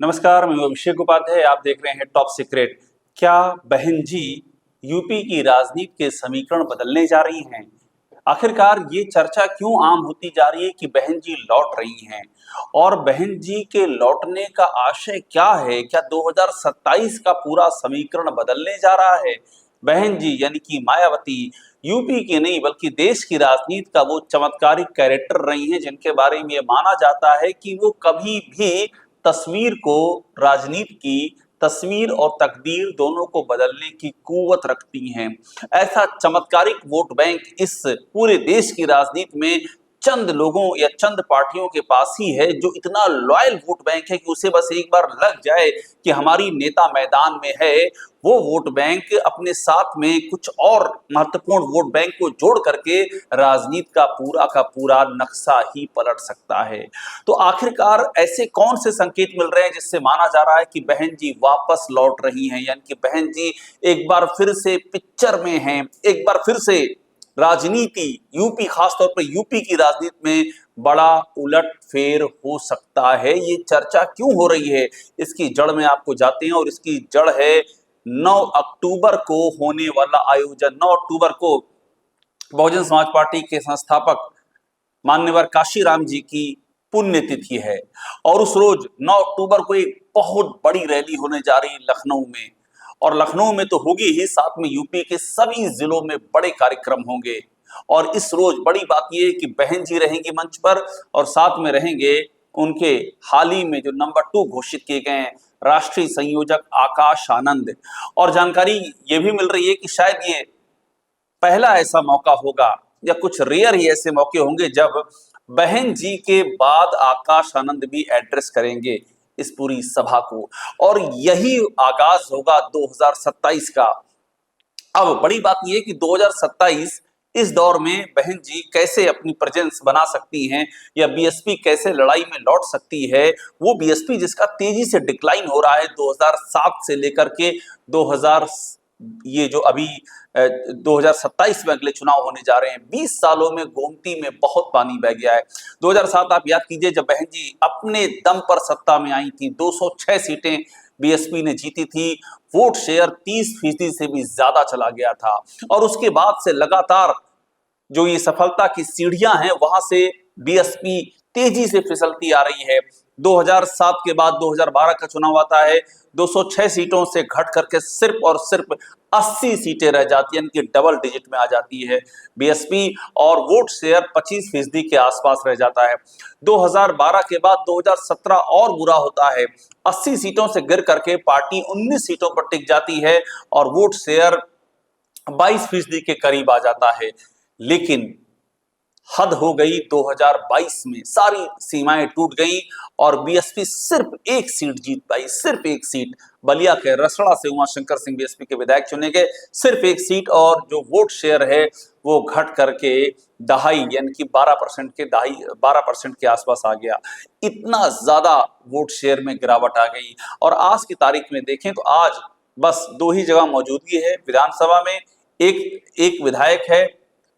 नमस्कार, मैं अभिषेक उपाध्याय। आप देख रहे हैं टॉप सीक्रेट। क्या बहन जी यूपी की राजनीति के समीकरण बदलने जा रही हैं? आखिरकार ये चर्चा क्यों आम होती जा रही है कि बहन जी लौट रही हैं और बहन जी के लौटने का आशय क्या है? क्या 2027 का पूरा समीकरण बदलने जा रहा है? बहन जी यानी कि मायावती यूपी की नहीं बल्कि देश की राजनीति का वो चमत्कारिक कैरेक्टर रही हैं जिनके बारे में ये माना जाता है कि वो कभी भी तस्वीर को राजनीति की तस्वीर और तकदीर दोनों को बदलने की कुव्वत रखती हैं। ऐसा चमत्कारिक वोट बैंक इस पूरे देश की राजनीति में चंद लोगों या चंद पार्टियों के पास ही है जो इतना लॉयल वोट बैंक है कि उसे बस एक बार लग जाए कि हमारी नेता मैदान में है, वो वोट बैंक अपने साथ में कुछ और महत्वपूर्ण वोट बैंक को जोड़ करके राजनीति का पूरा नक्शा ही पलट सकता है। तो आखिरकार ऐसे कौन से संकेत मिल रहे हैं जिससे माना जा रहा है कि बहन जी वापस लौट रही हैं, यानी कि बहन जी एक बार फिर से पिक्चर में हैं, एक बार फिर से राजनीति यूपी, खासतौर पर यूपी की राजनीति में बड़ा उलट फेर हो सकता है। ये चर्चा क्यों हो रही है, इसकी जड़ में आपको जाते हैं और इसकी जड़ है 9 अक्टूबर को होने वाला आयोजन। 9 अक्टूबर को बहुजन समाज पार्टी के संस्थापक मान्यवर काशीराम जी की पुण्यतिथि है और उस रोज 9 अक्टूबर को एक बहुत बड़ी रैली होने जा रही है लखनऊ में। और लखनऊ में तो होगी ही, साथ में यूपी के सभी जिलों में बड़े कार्यक्रम होंगे। और इस रोज बड़ी बात यह है कि बहन जी रहेंगी मंच पर और साथ में रहेंगे उनके हाल ही में जो नंबर 2 घोषित किए गए हैं राष्ट्रीय संयोजक आकाश आनंद। और जानकारी ये भी मिल रही है कि शायद ये पहला ऐसा मौका होगा या कुछ रेयर ही ऐसे मौके होंगे जब बहन जी के बाद आकाश आनंद भी एड्रेस करेंगे इस पूरी सभा को, और यही आगाज होगा 2027 का। अब बड़ी बात यह है कि 2027 इस दौर में बहन जी कैसे अपनी प्रेजेंस बना सकती हैं या बीएसपी कैसे लड़ाई में लौट सकती है। वो बीएसपी जिसका तेजी से डिक्लाइन हो रहा है 2007 से लेकर के 2000, ये जो अभी 2027 में अगले चुनाव होने जा रहे हैं, 20 सालों में गोमती में बहुत पानी बह गया है। 2007 आप याद कीजिए जब बहन जी अपने दम पर सत्ता में आई थी, 206 सीटें बीएसपी ने जीती थी, वोट शेयर 30% से भी ज्यादा चला गया था। और उसके बाद से लगातार जो ये सफलता की सीढ़ियां हैं वहां से बीएसपी तेजी से फिसलती आ रही है। 2007 के बाद 2012 का चुनाव आता है, 206 सीटों से घट करके सिर्फ और सिर्फ 80 सीटें रह जाती हैं, यानी कि डबल डिजिट में आ जाती है बीएसपी और वोट शेयर 25% के आसपास रह जाता है। 2012 के बाद 2017 और बुरा होता है, 80 सीटों से गिर करके पार्टी 19 सीटों पर टिक जाती है और वोट शेयर 22% के करीब आ जाता है। लेकिन हद हो गई 2022 में, सारी सीमाएं टूट गई और बीएसपी सिर्फ एक सीट जीत पाई, सिर्फ एक सीट। बलिया के रसड़ा से उमाशंकर सिंह बीएसपी के विधायक चुने गए, सिर्फ एक सीट, और जो वोट शेयर है वो घट करके दहाई यानी कि 12% के आसपास आ गया। इतना ज्यादा वोट शेयर में गिरावट आ गई। और आज की तारीख में देखें तो आज बस 2 ही जगह मौजूदगी है विधानसभा में, एक विधायक है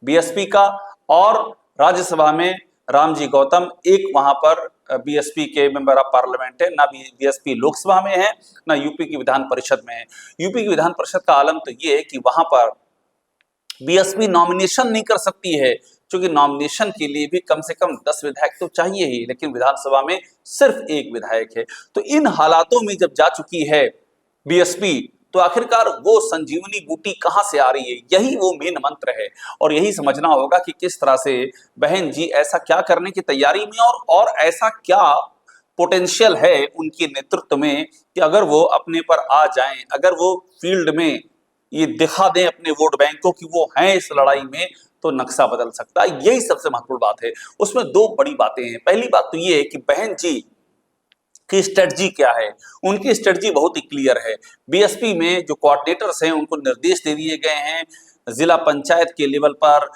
बीएसपी का और राज्यसभा में रामजी गौतम एक वहां पर बीएसपी के मेंबर ऑफ पार्लियामेंट है। ना बीएसपी लोकसभा में है ना यूपी की विधान परिषद में है। यूपी की विधान परिषद का आलम तो ये है कि वहां पर बीएसपी नॉमिनेशन नहीं कर सकती है, क्योंकि नॉमिनेशन के लिए भी कम से कम 10 विधायक तो चाहिए ही, लेकिन विधानसभा में सिर्फ एक विधायक है। तो इन हालातों में जब जा चुकी है बीएसपी, तो आखिरकार वो संजीवनी बूटी कहां से आ रही है, यही वो मेन मंत्र है। और यही समझना होगा कि किस तरह से बहन जी ऐसा क्या करने की तैयारी में और ऐसा क्या पोटेंशियल है उनके नेतृत्व में कि अगर वो अपने पर आ जाएं, अगर वो फील्ड में ये दिखा दें अपने वोट बैंक को कि वो हैं इस लड़ाई में, तो नक्शा बदल सकता है। यही सबसे महत्वपूर्ण बात है। उसमें 2 बड़ी बातें हैं। पहली बात तो ये है कि बहन जी की स्ट्रेटजी क्या है। उनकी स्ट्रेटजी बहुत ही क्लियर है। बीएसपी में जो कोऑर्डिनेटर्स हैं उनको निर्देश दे दिए गए हैं जिला पंचायत के लेवल पर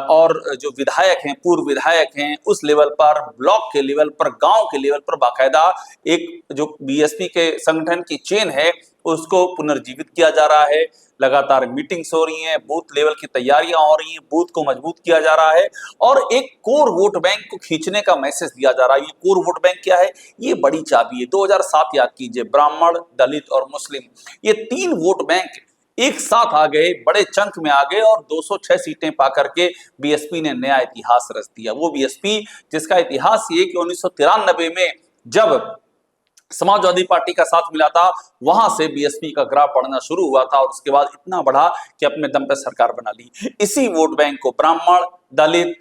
और जो विधायक हैं, पूर्व विधायक हैं, उस लेवल पर, ब्लॉक के लेवल पर, गांव के लेवल पर बाकायदा एक जो बीएसपी के संगठन की चेन है उसको पुनर्जीवित किया जा रहा है। लगातार मीटिंग्स हो रही हैं, बूथ लेवल की तैयारियां हो रही हैं, बूथ को मजबूत किया जा रहा है और एक कोर वोट बैंक को खींचने का मैसेज दिया जा रहा है। ये कोर वोट बैंक क्या है? ये बड़ी चाबी है। 2007 याद कीजिए, ब्राह्मण, दलित और मुस्लिम, ये 3 वोट बैंक एक साथ आ गए, बड़े चंक में आ गए और 206 सीटें पा करके बीएसपी ने नया इतिहास रच दिया। वो बीएसपी जिसका इतिहास ये कि 1993 में जब समाजवादी पार्टी का साथ मिला था, वहां से बीएसपी का ग्राफ बढ़ना शुरू हुआ था और उसके बाद इतना बढ़ा कि अपने दम पे सरकार बना ली। इसी वोट बैंक को ब्राह्मण, दलित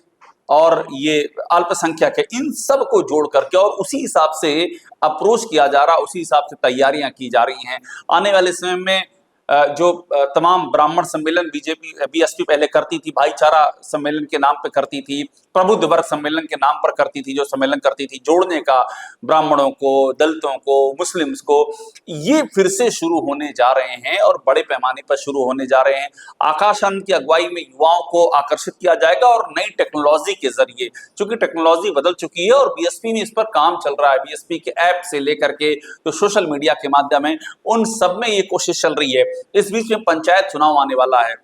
और ये अल्पसंख्यक है, इन सब को जोड़ करके और उसी हिसाब से अप्रोच किया जा रहा, उसी हिसाब से तैयारियां की जा रही हैं। आने वाले समय में जो तमाम ब्राह्मण सम्मेलन बीएसपी पहले करती थी, भाईचारा सम्मेलन के नाम पे करती थी, प्रबुद्ध वर्ग सम्मेलन के नाम पर करती थी, जो सम्मेलन करती थी जोड़ने का ब्राह्मणों को, दलितों को, मुस्लिम्स को, ये फिर से शुरू होने जा रहे हैं और बड़े पैमाने पर शुरू होने जा रहे हैं। आकाश आनंद की अगुवाई में युवाओं को आकर्षित किया जाएगा और नई टेक्नोलॉजी के जरिए, चूंकि टेक्नोलॉजी बदल चुकी है और बीएसपी में इस पर काम चल रहा है, बीएसपी के ऐप से लेकर के जो सोशल मीडिया के माध्यम है, उन सब में ये कोशिश चल रही है। इस बीच में पंचायत चुनाव आने वाला है।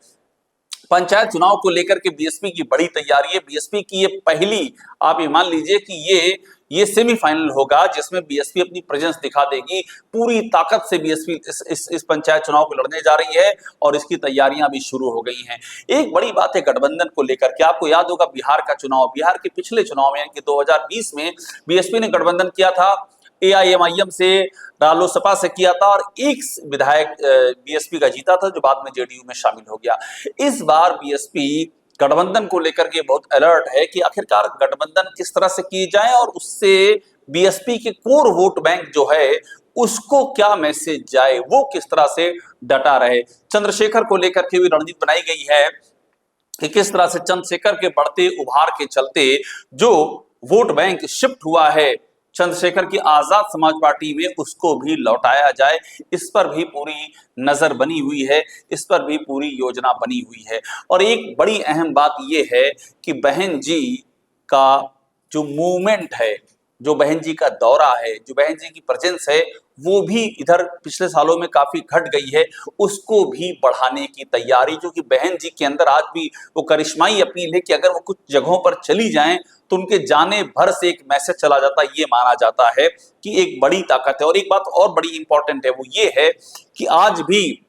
पंचायत चुनाव को लेकर के बीएसपी की बड़ी तैयारी है। बीएसपी की ये पहली, आप ये मान लीजिए कि ये सेमीफाइनल होगा जिसमें बीएसपी अपनी प्रेजेंस दिखा देगी। पूरी ताकत से बीएसपी इस पंचायत चुनाव को लड़ने जा रही है और इसकी तैयारियां भी शुरू हो गई हैं। एक बड़ी बात है गठबंधन को लेकर के, आपको याद होगा बिहार का चुनाव, बिहार के पिछले चुनाव में यानी कि 2020 में बीएसपी ने गठबंधन किया था, एआईएमआईएम से, रालोसपा से किया था और एक विधायक बीएसपी का जीता था जो बाद में जेडीयू में शामिल हो गया। इस बार बीएसपी गठबंधन को लेकर के बहुत अलर्ट है कि आखिरकार गठबंधन किस तरह से की जाए और उससे बीएसपी के कोर वोट बैंक जो है उसको क्या मैसेज जाए, वो किस तरह से डटा रहे। चंद्रशेखर को लेकर के भी रणनीति बनाई गई है कि किस तरह से चंद्रशेखर के बढ़ते उभार के चलते जो वोट बैंक शिफ्ट हुआ है चंद्रशेखर की आजाद समाज पार्टी में, उसको भी लौटाया जाए। इस पर भी पूरी नजर बनी हुई है, इस पर भी पूरी योजना बनी हुई है। और एक बड़ी अहम बात यह है कि बहन जी का जो मूवमेंट है, जो बहन जी का दौरा है, जो बहन जी की प्रेजेंस है, वो भी इधर पिछले सालों में काफी घट गई है, उसको भी बढ़ाने की तैयारी, क्योंकि बहन जी के अंदर आज भी वो करिश्माई अपील है कि अगर वो कुछ जगहों पर चली जाएं तो उनके जाने भर से एक मैसेज चला जाता है। ये माना जाता है कि एक बड़ी ताकत है। और एक बात और बड़ी इंपॉर्टेंट है, वो ये है कि आज भी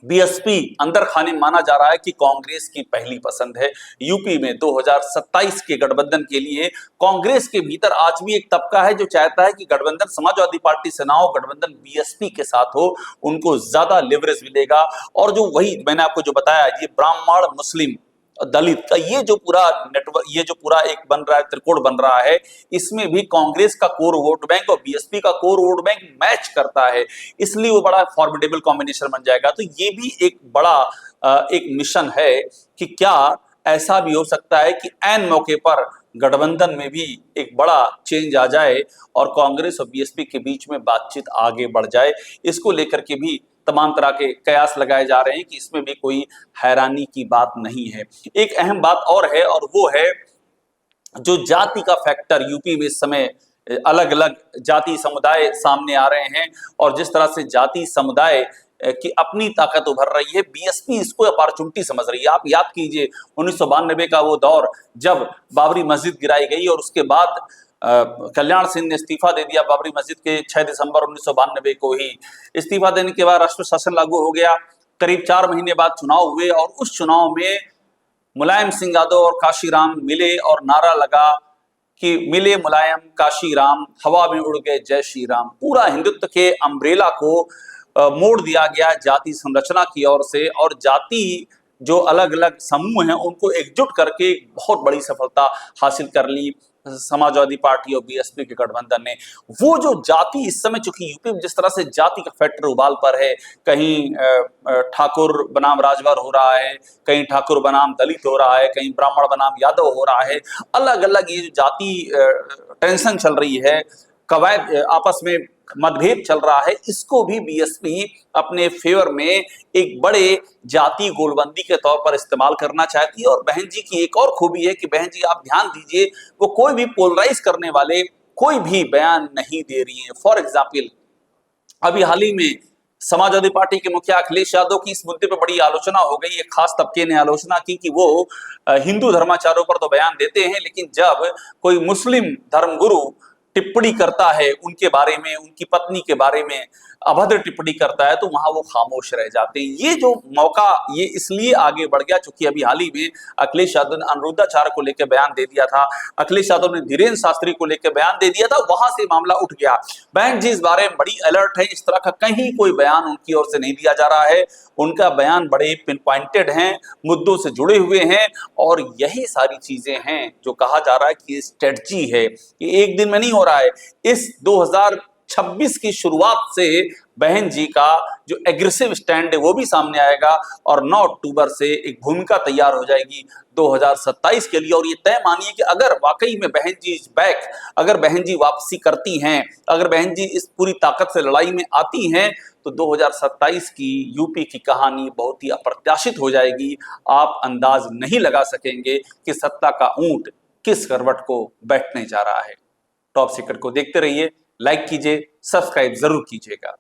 बीएसपी अंदर खाने माना जा रहा है कि कांग्रेस की पहली पसंद है। यूपी में 2027 के गठबंधन के लिए कांग्रेस के भीतर आज भी एक तबका है जो चाहता है कि गठबंधन समाजवादी पार्टी से ना हो, गठबंधन बीएसपी के साथ हो, उनको ज्यादा लेवरेज मिलेगा। और जो वही मैंने आपको जो बताया, ये ब्राह्मण, मुस्लिम, दलित का ये जो पूरा नेटवर्क, ये जो पूरा एक बन रहा है, त्रिकोण बन रहा है, इसमें भी कांग्रेस का कोर वोट बैंक और बीएसपी का कोर वोट बैंक मैच करता है, इसलिए वो बड़ा फॉर्मिडेबल कॉम्बिनेशन बन जाएगा। तो ये भी एक बड़ा एक मिशन है कि क्या ऐसा भी हो सकता है कि ऐन मौके पर गठबंधन में भी एक बड़ा चेंज आ जाए और कांग्रेस और बीएसपी के बीच में बातचीत आगे बढ़ जाए। इसको लेकर के भी तमाम तरह के कयास लगाए जा रहे हैं कि इसमें भी कोई हैरानी की बात नहीं है। एक अहम बात और है और वो है जो जाति का फैक्टर। यूपी में इस समय अलग अलग जाति समुदाय सामने आ रहे हैं और जिस तरह से जाति समुदाय की अपनी ताकत उभर रही है, बीएसपी इसको अपॉर्चुनिटी समझ रही है। आप याद कीजिए 1992 का वो दौर जब बाबरी मस्जिद गिराई गई और उसके बाद कल्याण सिंह ने इस्तीफा दे दिया बाबरी मस्जिद के 6 दिसंबर 1992 को ही। इस्तीफा देने के बाद राष्ट्रीय शासन लागू हो गया। करीब 4 महीने बाद चुनाव हुए और उस चुनाव में मुलायम सिंह यादव और काशीराम मिले और नारा लगा कि मिले मुलायम काशीराम, हवा में उड़ गए जय श्री राम। पूरा हिंदुत्व के अम्ब्रेला को मोड़ दिया गया जाति संरचना की ओर से और जाति जो अलग अलग समूह हैं उनको एकजुट करके बहुत बड़ी सफलता हासिल कर ली समाजवादी पार्टी और बीएसपी के गठबंधन ने। वो जो जाति इस समय, चूंकि यूपी में जिस तरह से जाति का फैक्टर उबाल पर है, कहीं ठाकुर बनाम राजभर हो रहा है, कहीं ठाकुर बनाम दलित हो रहा है, कहीं ब्राह्मण बनाम यादव हो रहा है, अलग अलग ये जाति टेंशन चल रही है, कवायद आपस में मतभेद चल रहा है, इसको भी बीएसपी अपने फेवर में एक बड़े जाति गोलबंदी के तौर पर इस्तेमाल करना चाहती है। और बहन जी की एक और खूबी है कि बहन जी आप ध्यान दीजिए, वो कोई भी पोलराइज करने वाले कोई भी बयान नहीं दे रही है। फॉर एग्जाम्पल, अभी हाल ही में समाजवादी पार्टी के मुखिया अखिलेश यादव की इस मुद्दे पर बड़ी आलोचना हो गई। एक खास तबके ने आलोचना की कि वो हिंदू धर्माचारों पर तो बयान देते हैं, लेकिन जब कोई मुस्लिम धर्मगुरु टिप्पणी करता है उनके बारे में, उनकी पत्नी के बारे में अभद्र टिप्पणी करता है, तो वहां वो खामोश रह जाते हैं। ये जो मौका ये इसलिए आगे बढ़ गया क्योंकि अभी हाल ही में अखिलेश यादव ने अनिरुद्धाचार्य को लेकर बयान दे दिया था, अखिलेश यादव ने धीरेन्द्र शास्त्री को लेकर बयान दे दिया था, वहां से मामला उठ गया। बहन जी इस बारे में बड़ी अलर्ट है, इस तरह का कहीं कोई बयान उनकी ओर से नहीं दिया जा रहा है। उनका बयान बड़े पिन पॉइंटेड हैं, मुद्दों से जुड़े हुए हैं, और यही सारी चीजें हैं जो कहा जा रहा है कि स्ट्रेटजी है, ये एक दिन में नहीं हो रहा है। इस 2026 की शुरुआत से बहन जी का जो एग्रेसिव स्टैंड है वो भी सामने आएगा, और 9 अक्टूबर से एक भूमिका तैयार हो जाएगी 2027 के लिए। और ये तय मानिए कि अगर वाकई में बहन जी इज बैक, अगर बहन जी वापसी करती हैं, अगर बहन जी इस पूरी ताकत से लड़ाई में आती हैं, तो 2027 की यूपी की कहानी बहुत ही अप्रत्याशित हो जाएगी। आप अंदाज नहीं लगा सकेंगे कि सत्ता का ऊंट किस करवट को बैठने जा रहा है। टॉप सीक्रेट को देखते रहिए, लाइक कीजिए, सब्सक्राइब जरूर कीजिएगा।